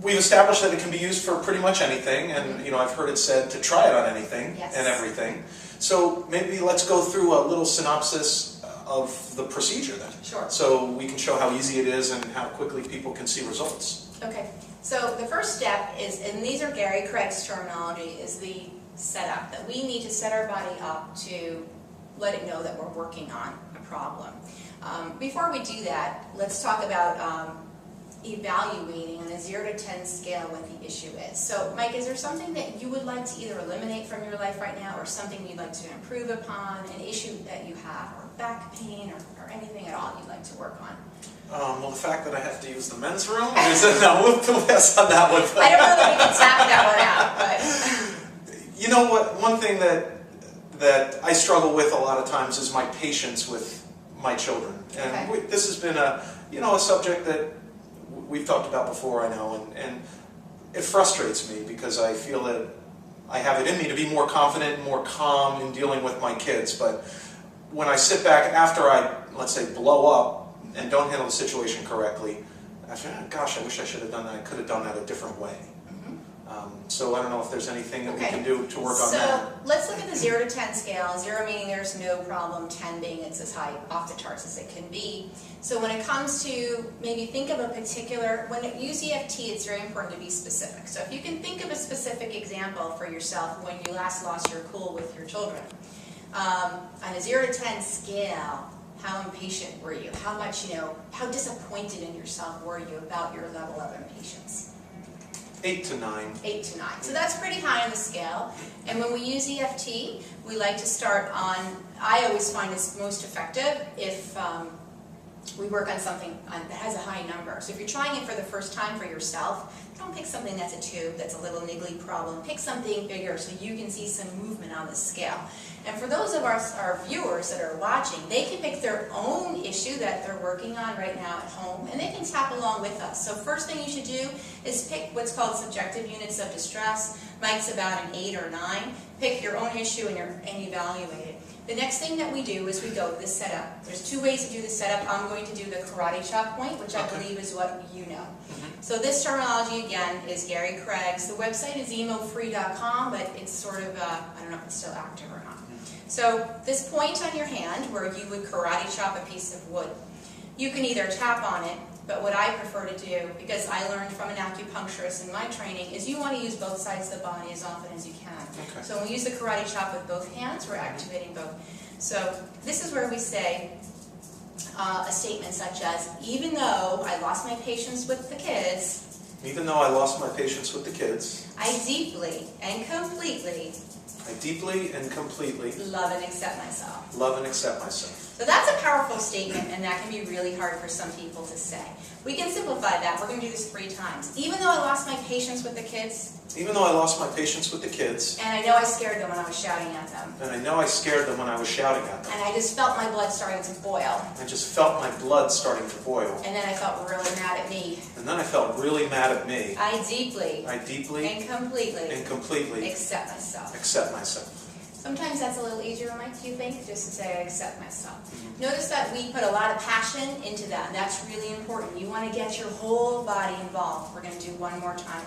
we've established that it can be used for pretty much anything, and you know, I've heard it said to try it on anything and everything. So maybe let's go through a little synopsis of the procedure then. Sure. So we can show how easy it is and how quickly people can see results. Okay. So the first step is, and these are Gary Craig's terminology, is the setup. That we need to set our body up to let it know that we're working on a problem. Before we do that, let's talk about evaluating on a 0 to 10 scale what the issue is. So Mike, is there something that you would like to either eliminate from your life right now, or something you'd like to improve upon, an issue that you have, or back pain, or anything at all you'd like to work on? Well, the fact that I have to use the men's room, no, we'll pass on that one. I don't know that we can tap that one out, but... You know what, one thing that I struggle with a lot of times is my patience with my children. And this has been a subject that we've talked about before, I know, and it frustrates me because I feel that I have it in me to be more confident and more calm in dealing with my kids. But when I sit back after I, let's say, blow up and don't handle the situation correctly, I say, oh, gosh, I wish I should have done that. I could have done that a different way. So I don't know if there's anything that we can do to work on that. So let's look at the 0 to 10 scale. 0 meaning there's no problem, 10 being it's as high off the charts as it can be. So when it comes to, maybe think of a particular, when you use EFT, it's very important to be specific. So if you can think of a specific example for yourself when you last lost your cool with your children. On a 0 to 10 scale, how impatient were you? How much, how disappointed in yourself were you about your level of impatience? 8 to 9. 8 to 9. So that's pretty high on the scale. And when we use EFT, we like to start on, I always find it's most effective if we work on something that has a high number. So if you're trying it for the first time for yourself, don't pick something that's a 2, that's a little niggly problem. Pick something bigger so you can see some movement on the scale. And for those of our viewers that are watching, they can pick their own issue that they're working on right now at home, and they can tap along with us. So first thing you should do is pick what's called subjective units of distress. Mike's about an 8 or 9. Pick your own issue and evaluate it. The next thing that we do is we go to the setup. There's 2 ways to do the setup. I'm going to do the karate chop point, which I believe is what you know. So this terminology, again, is Gary Craig's. The website is emofree.com, but it's sort of, I don't know if it's still active or not. So this point on your hand where you would karate chop a piece of wood, you can either tap on it, but what I prefer to do, because I learned from an acupuncturist in my training, is you want to use both sides of the body as often as you can. So when we use the karate chop with both hands, we're activating both. So this is where we say a statement such as, even though I lost my patience with the kids, even though I lost my patience with the kids, I deeply and completely love and accept myself. Love and accept myself. So that's a powerful statement, and that can be really hard for some people to say. We can simplify that. We're going to do this 3 times. Even though I lost my patience with the kids. Even though I lost my patience with the kids. And I know I scared them when I was shouting at them. And I know I scared them when I was shouting at them. And I just felt my blood starting to boil. I just felt my blood starting to boil. And then I felt really mad at me. And then I felt really mad at me. I deeply and completely accept myself. Accept myself. Sometimes that's a little easier, Mike, do you think? Just to say, I accept myself. Notice that we put a lot of passion into that, and that's really important. You want to get your whole body involved. We're going to do one more time.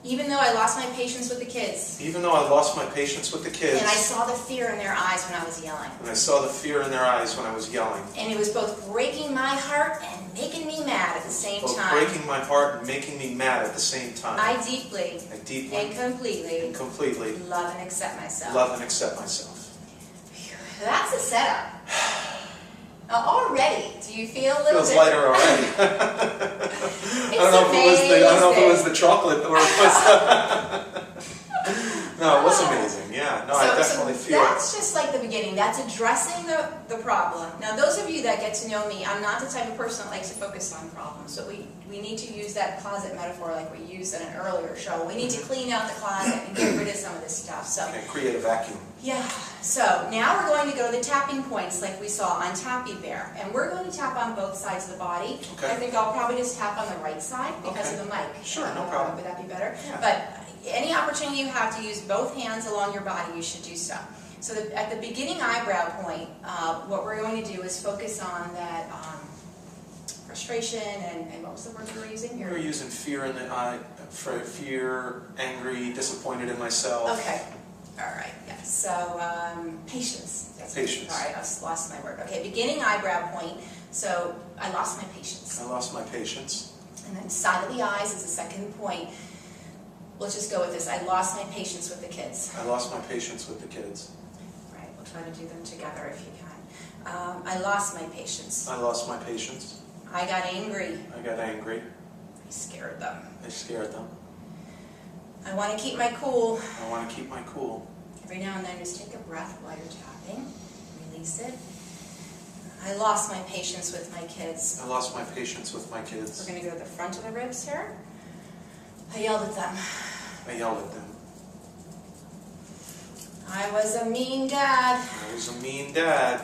Even though I lost my patience with the kids. Even though I lost my patience with the kids. And I saw the fear in their eyes when I was yelling. And I saw the fear in their eyes when I was yelling. And it was both breaking my heart and making me mad at the same time. Both breaking my heart and making me mad at the same time. I deeply and completely love and accept myself. Love and accept myself. That's a setup. Now already, do you feel a little bit... Feels bit... lighter already. I don't know if it was the chocolate or it was... No, it was amazing. Yeah, no, I definitely feel that's just like the beginning. That's addressing the problem. Now, those of you that get to know me, I'm not the type of person that likes to focus on problems. So we need to use that closet metaphor like we used in an earlier show. We need to clean out the closet and get rid of some of this stuff. So create a vacuum. Yeah. So now we're going to go to the tapping points like we saw on Tappy Bear. And we're going to tap on both sides of the body. I think I'll probably just tap on the right side because of the mic. Sure, no problem. Would that be better? Yeah. But any opportunity you have to use both hands along your body, you should do so. So at the beginning eyebrow point, what we're going to do is focus on that frustration, and what was the word you were using? We were using fear in the eye, fear, angry, disappointed in myself. Okay. All right. Yeah. So patience. Patience. All right. I lost my word. Okay. Beginning eyebrow point. So I lost my patience. I lost my patience. And then side of the eyes is the second point. Let's just go with this. I lost my patience with the kids. I lost my patience with the kids. Right. We'll try to do them together if you can. I lost my patience. I lost my patience. I got angry. I got angry. I scared them. I scared them. I want to keep my cool. I want to keep my cool. Every now and then, just take a breath while you're tapping. Release it. I lost my patience with my kids. I lost my patience with my kids. We're going to go to the front of the ribs here. I yelled at them. I yelled at them. I was a mean dad. I was a mean dad.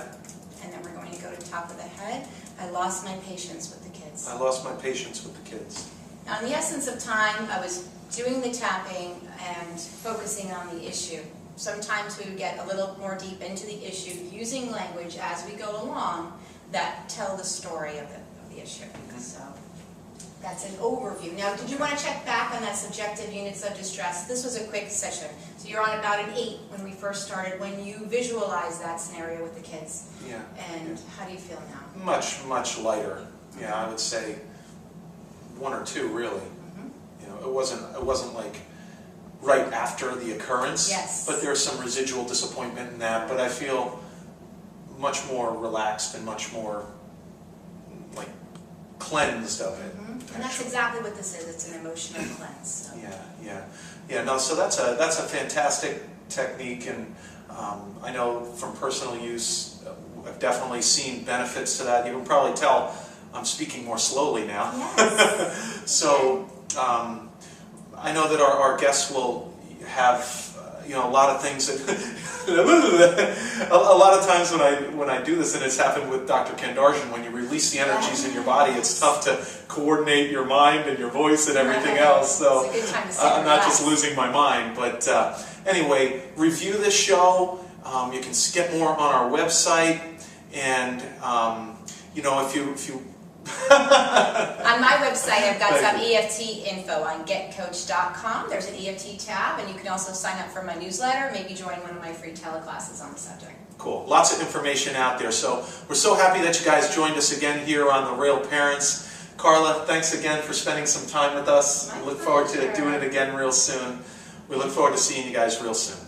And then we're going to go to the top of the head. I lost my patience with the kids. I lost my patience with the kids. Now, in the essence of time, I was doing the tapping and focusing on the issue. Sometimes we would get a little more deep into the issue using language as we go along that tell the story of the issue. So that's an overview. Now, did you want to check back on that subjective units of distress? This was a quick session. So you're on about an 8 when we first started, when you visualized that scenario with the kids. Yeah. And how do you feel now? Much, much lighter. Yeah, I would say 1 or 2 really. You know, it wasn't like right after the occurrence. Yes. But there's some residual disappointment in that. But I feel much more relaxed and much more like cleansed of it. And that's exactly what this is. It's an emotional cleanse. So. Yeah. No, so that's a fantastic technique, and I know from personal use, I've definitely seen benefits to that. You can probably tell I'm speaking more slowly now. Yes. So I know that our guests will have a lot of things that a lot of times when I do this, and it's happened with Dr. Kendarjian, when you release the energies in your body, it's tough to coordinate your mind and your voice and everything else. So it's a good time to sit I'm not relax. just losing my mind. But anyway, review this show. You can get more on our website, and if you On my website, I've got some EFT info on getcoach.com. There's an EFT tab, and you can also sign up for my newsletter, maybe join one of my free teleclasses on the subject. Cool. Lots of information out there. So we're so happy that you guys joined us again here on The Real Parents. Carla, thanks again for spending some time with us. We look forward to doing it again real soon. We look forward to seeing you guys real soon.